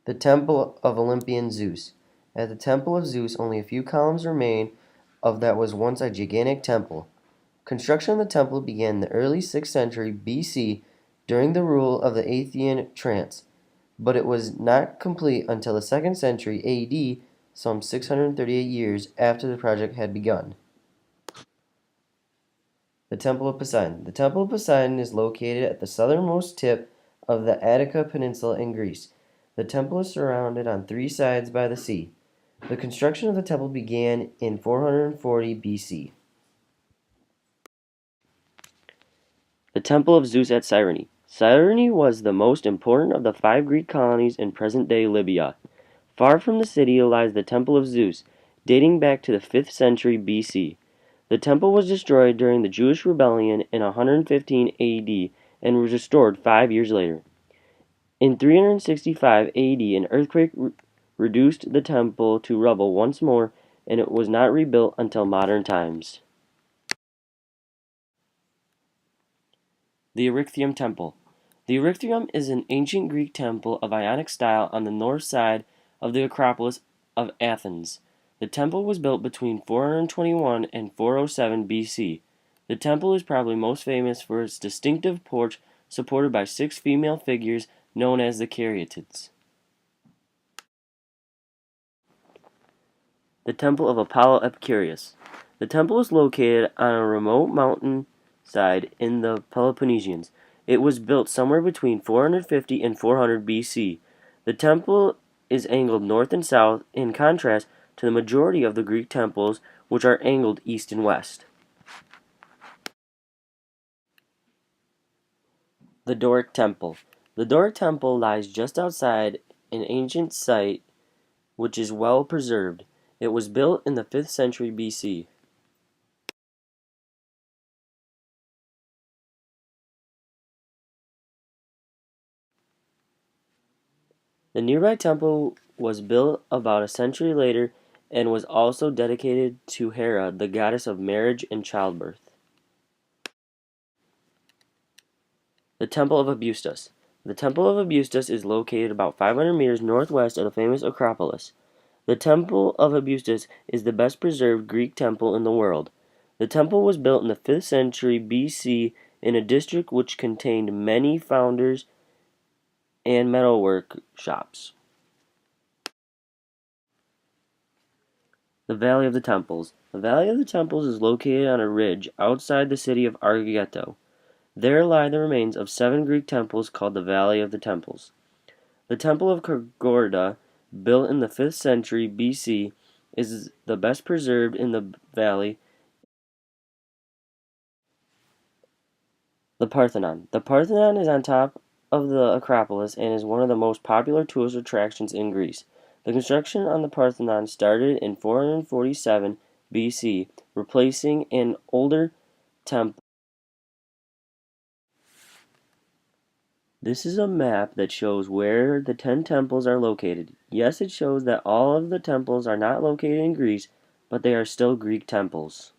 The Temple of Olympian Zeus. At the Temple of Zeus, only a few columns remain of that was once a gigantic temple. Construction of the temple began in the early 6th century BC during the rule of the Athenian Trans, but it was not complete until the 2nd century AD, some 638 years after the project had begun. The Temple of Poseidon. The Temple of Poseidon is located at the southernmost tip of the Attica Peninsula in Greece. The temple is surrounded on three sides by the sea. The construction of the temple began in 440 BC. The Temple of Zeus at Cyrene. Cyrene was the most important of the 5 Greek colonies in present-day Libya. Far from the city lies the Temple of Zeus, dating back to the 5th century BC. The temple was destroyed during the Jewish rebellion in 115 AD and was restored 5 years later. In 365 AD, an earthquake reduced the temple to rubble once more, and it was not rebuilt until modern times. The Erechtheium Temple. The Erechtheium is an ancient Greek temple of Ionic style on the north side of the Acropolis of Athens. The temple was built between 421 and 407 BC. The temple is probably most famous for its distinctive porch supported by 6 female figures known as the Caryatids. The Temple of Apollo Epicurus. The temple is located on a remote mountain side in the Peloponnesians. It was built somewhere between 450 and 400 BC. The temple is angled north and south, in contrast to the majority of the Greek temples, which are angled east and west. The Doric Temple. The Doric Temple lies just outside an ancient site which is well preserved. It was built in the 5th century BC. The nearby temple was built about a century later and was also dedicated to Hera, the goddess of marriage and childbirth. The Temple of Abustus. The Temple of Abustus is located about 500 meters northwest of the famous Acropolis. The Temple of Abustus is the best preserved Greek temple in the world. The temple was built in the 5th century BC in a district which contained many founders and metalwork shops. The Valley of the Temples. The Valley of the Temples is located on a ridge outside the city of Argeto. There lie the remains of 7 Greek temples called the Valley of the Temples. The Temple of Kagorda, built in the 5th century BC, is the best preserved in the valley. The Parthenon. The Parthenon is on top of the Acropolis and is one of the most popular tourist attractions in Greece. The construction on the Parthenon started in 447 BC, replacing an older temple. This is a map that shows where the 10 temples are located. Yes, it shows that all of the temples are not located in Greece, but they are still Greek temples.